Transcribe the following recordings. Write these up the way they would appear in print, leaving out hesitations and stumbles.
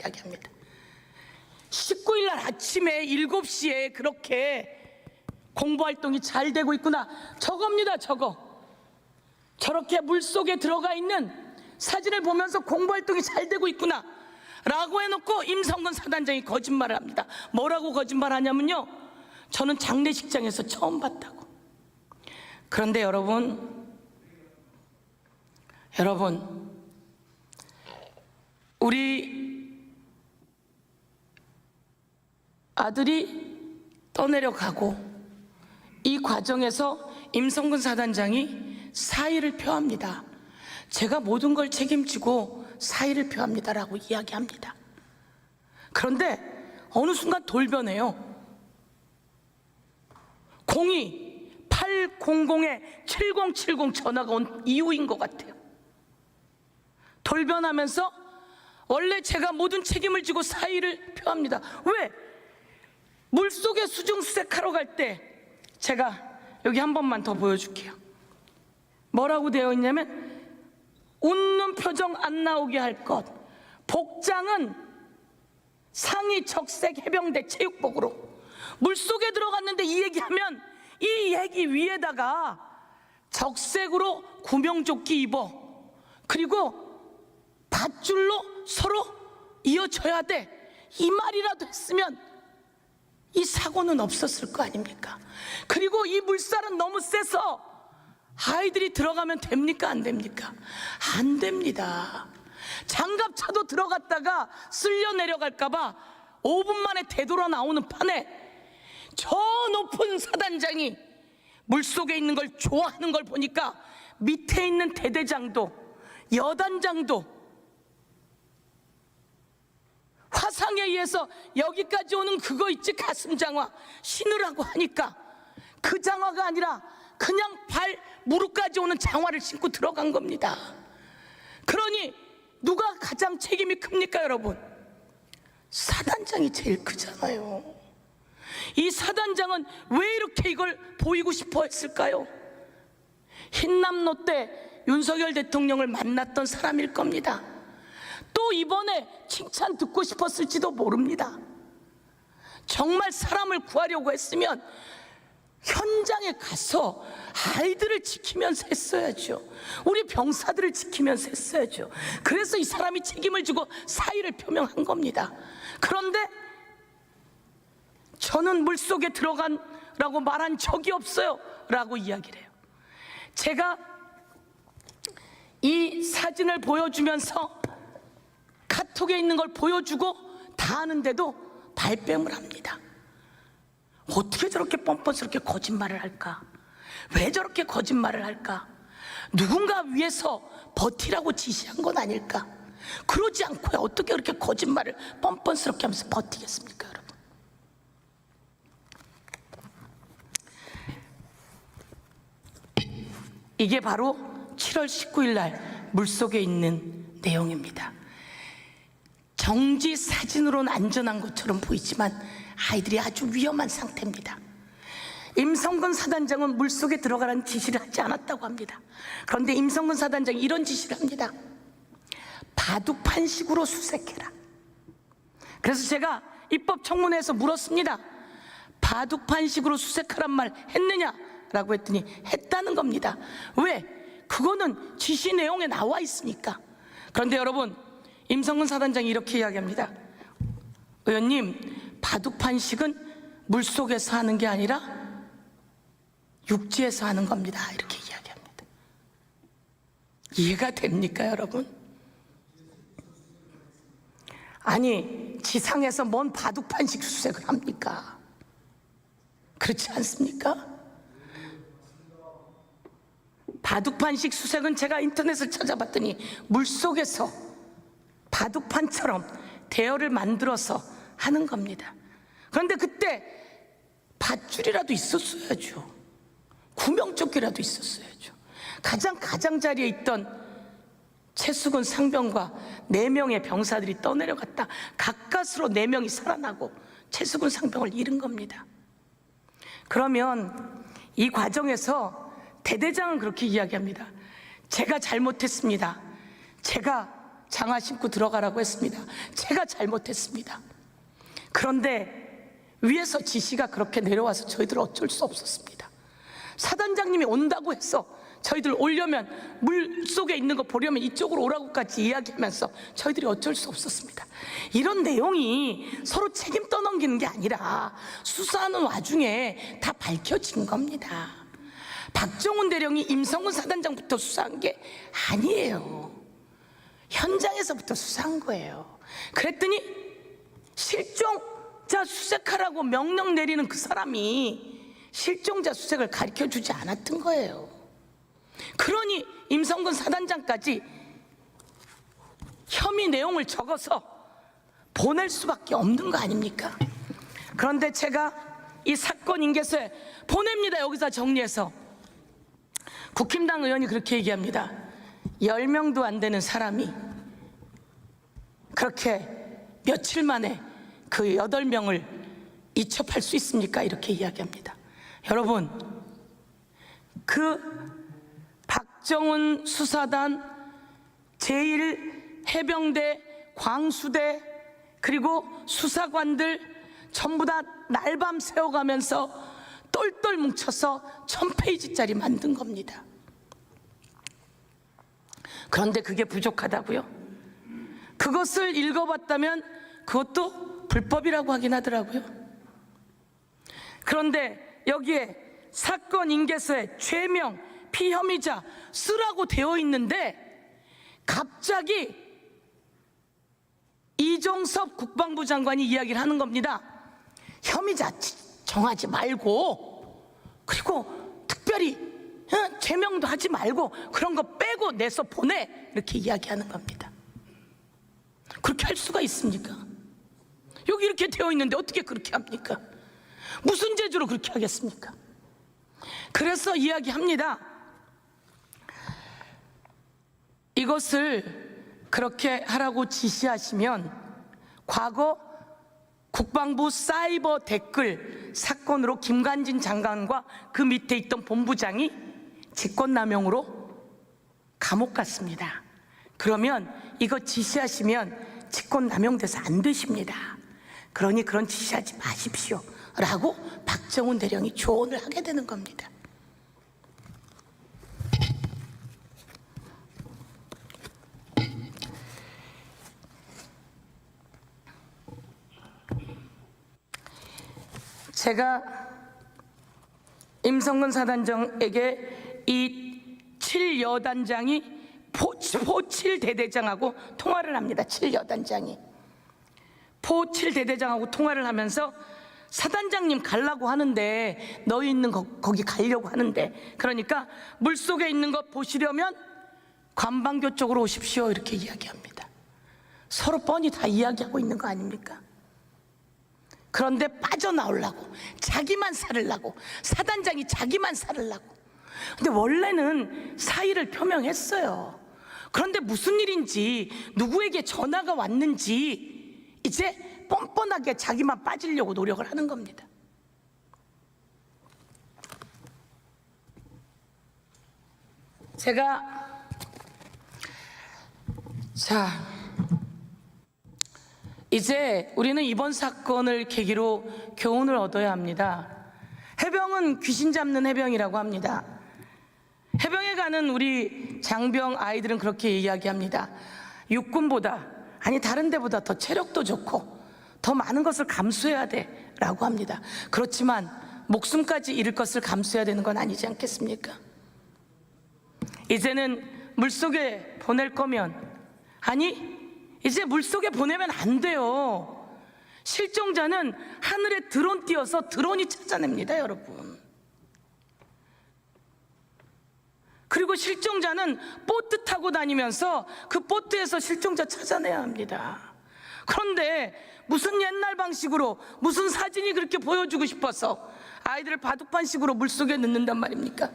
이야기합니다. 19일 날 아침에 7시에 그렇게 공부활동이 잘 되고 있구나. 저겁니다, 저거. 저렇게 물속에 들어가 있는 사진을 보면서 공부활동이 잘 되고 있구나 라고 해놓고 임성근 사단장이 거짓말을 합니다. 뭐라고 거짓말하냐면요, 저는 장례식장에서 처음 봤다고. 그런데 여러분, 우리 아들이 떠내려가고 이 과정에서 임성근 사단장이 사의를 표합니다. 제가 모든 걸 책임지고 사의를 표합니다라고 이야기합니다. 그런데 어느 순간 돌변해요. 02-800-7070 전화가 온 이후인 것 같아요. 돌변하면서 원래 제가 모든 책임을 지고 사의를 표합니다. 왜? 물속에 수중수색하러 갈 때 제가 여기 한 번만 더 보여줄게요. 뭐라고 되어 있냐면 웃는 표정 안 나오게 할 것, 복장은 상의 적색 해병대 체육복으로. 물속에 들어갔는데 이 얘기하면 이 얘기 위에다가 적색으로 구명조끼 입어, 그리고 밧줄로 서로 이어져야 돼, 이 말이라도 했으면 이 사고는 없었을 거 아닙니까? 그리고 이 물살은 너무 세서 아이들이 들어가면 됩니까? 안 됩니까? 안 됩니다. 장갑차도 들어갔다가 쓸려 내려갈까봐 5분 만에 되돌아 나오는 판에 저 높은 사단장이 물속에 있는 걸 좋아하는 걸 보니까 밑에 있는 대대장도 여단장도 화상에 의해서 여기까지 오는 그거 있지, 가슴장화 신으라고 하니까 그 장화가 아니라 그냥 무릎까지 오는 장화를 신고 들어간 겁니다. 그러니 누가 가장 책임이 큽니까, 여러분? 사단장이 제일 크잖아요. 이 사단장은 왜 이렇게 이걸 보이고 싶어 했을까요? 흰남노 때 윤석열 대통령을 만났던 사람일 겁니다. 또 이번에 칭찬 듣고 싶었을지도 모릅니다. 정말 사람을 구하려고 했으면 현장에 가서 아이들을 지키면서 했어야죠. 우리 병사들을 지키면서 했어야죠. 그래서 이 사람이 책임을 지고 사의를 표명한 겁니다. 그런데 저는 물속에 들어간라고 말한 적이 없어요 라고 이야기를 해요. 제가 이 사진을 보여주면서 카톡에 있는 걸 보여주고 다 아는데도 발뺌을 합니다. 어떻게 저렇게 뻔뻔스럽게 거짓말을 할까? 왜 저렇게 거짓말을 할까? 누군가 위에서 버티라고 지시한 건 아닐까? 그러지 않고야 어떻게 그렇게 거짓말을 뻔뻔스럽게 하면서 버티겠습니까, 여러분? 이게 바로 7월 19일 날 물속에 있는 내용입니다. 정지 사진으로는 안전한 것처럼 보이지만 아이들이 아주 위험한 상태입니다. 임성근 사단장은 물속에 들어가라는 지시를 하지 않았다고 합니다. 그런데 임성근 사단장이 이런 지시를 합니다. 바둑판식으로 수색해라. 그래서 제가 입법청문회에서 물었습니다. 바둑판식으로 수색하란 말 했느냐? 라고 했더니 했다는 겁니다. 왜? 그거는 지시 내용에 나와 있으니까. 그런데 여러분, 임성근 사단장이 이렇게 이야기합니다. 의원님, 바둑판식은 물속에서 하는 게 아니라 육지에서 하는 겁니다. 이렇게 이야기합니다. 이해가 됩니까, 여러분? 아니, 지상에서 뭔 바둑판식 수색을 합니까? 그렇지 않습니까? 바둑판식 수색은 제가 인터넷을 찾아봤더니 물속에서 바둑판처럼 대열을 만들어서 하는 겁니다. 그런데 그때 밧줄이라도 있었어야죠. 구명조끼라도 있었어야죠. 가장자리에 있던 최수근 상병과 4명의 병사들이 떠내려갔다 가까스로 4명이 살아나고 최수근 상병을 잃은 겁니다. 그러면 이 과정에서 대대장은 그렇게 이야기합니다. 제가 잘못했습니다. 제가 장화 신고 들어가라고 했습니다. 제가 잘못했습니다. 그런데 위에서 지시가 그렇게 내려와서 저희들 어쩔 수 없었습니다. 사단장님이 온다고 해서 저희들 오려면, 물 속에 있는 거 보려면 이쪽으로 오라고까지 이야기하면서 저희들이 어쩔 수 없었습니다. 이런 내용이 서로 책임 떠넘기는 게 아니라 수사하는 와중에 다 밝혀진 겁니다. 박정훈 대령이 임성근 사단장부터 수사한 게 아니에요. 현장에서부터 수사한 거예요. 그랬더니 실종자 수색하라고 명령 내리는 그 사람이 실종자 수색을 가르쳐주지 않았던 거예요. 그러니 임성근 사단장까지 혐의 내용을 적어서 보낼 수밖에 없는 거 아닙니까? 그런데 제가 이 사건 인계서에 보냅니다. 여기서 정리해서 국힘당 의원이 그렇게 얘기합니다. 10명도 안 되는 사람이 그렇게 며칠 만에 그 8명을 이첩할 수 있습니까? 이렇게 이야기합니다. 여러분, 그 박정훈 수사단, 제1해병대, 광수대, 그리고 수사관들 전부 다 날밤 새워가면서 똘똘 뭉쳐서 1000페이지짜리 만든 겁니다. 그런데 그게 부족하다고요? 그것을 읽어봤다면 그것도 불법이라고 하긴 하더라고요. 그런데 여기에 사건 인계서에 죄명, 피혐의자 쓰라고 되어 있는데 갑자기 이종섭 국방부 장관이 이야기를 하는 겁니다. 혐의자 정하지 말고, 그리고 특별히 죄명도 하지 말고 그런 거 빼고 내서 보내, 이렇게 이야기하는 겁니다. 그렇게 할 수가 있습니까? 여기 이렇게 되어 있는데 어떻게 그렇게 합니까? 무슨 재주로 그렇게 하겠습니까? 그래서 이야기합니다. 이것을 그렇게 하라고 지시하시면 과거 국방부 사이버 댓글 사건으로 김관진 장관과 그 밑에 있던 본부장이 직권남용으로 감옥 갔습니다. 그러면 이거 지시하시면 직권남용돼서 안 되십니다. 그러니 그런 지시하지 마십시오 라고 박정훈 대령이 조언을 하게 되는 겁니다. 제가 임성근 사단장에게 이 7여단장이 포 7대대장하고 통화를 합니다. 7여단장이 포 7대대장하고 통화를 하면서 사단장님 가려고 하는데, 너희 있는 거기 가려고 하는데, 그러니까 물속에 있는 것 보시려면 관방교 쪽으로 오십시오, 이렇게 이야기합니다. 서로 뻔히 다 이야기하고 있는 거 아닙니까? 그런데 빠져나오려고, 자기만 살으려고, 사단장이 자기만 살으려고. 근데 원래는 사의를 표명했어요. 그런데 무슨 일인지, 누구에게 전화가 왔는지 이제 뻔뻔하게 자기만 빠지려고 노력을 하는 겁니다. 제가 이제 우리는 이번 사건을 계기로 교훈을 얻어야 합니다. 해병은 귀신 잡는 해병이라고 합니다. 해병에 가는 우리 장병 아이들은 그렇게 이야기합니다. 육군보다, 아니 다른 데보다 더 체력도 좋고 더 많은 것을 감수해야 돼 라고 합니다. 그렇지만 목숨까지 잃을 것을 감수해야 되는 건 아니지 않겠습니까? 이제는 물속에 보낼 거면, 아니 이제 물속에 보내면 안 돼요. 실종자는 하늘에 드론 띄워서 드론이 찾아냅니다, 여러분. 그리고 실종자는 보트 타고 다니면서 그 보트에서 실종자 찾아내야 합니다. 그런데 무슨 옛날 방식으로, 무슨 사진이 그렇게 보여주고 싶어서 아이들을 바둑판식으로 물속에 넣는단 말입니까?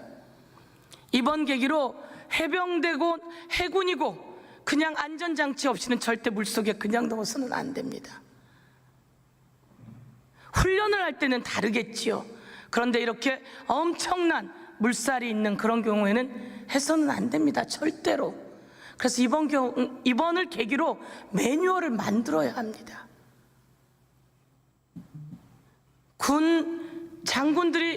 이번 계기로 해병대고 해군이고 그냥 안전장치 없이는 절대 물속에 그냥 넣어서는 안 됩니다. 훈련을 할 때는 다르겠지요. 그런데 이렇게 엄청난 물살이 있는 그런 경우에는 해서는 안 됩니다, 절대로. 그래서 이번을 계기로 매뉴얼을 만들어야 합니다. 군 장군들이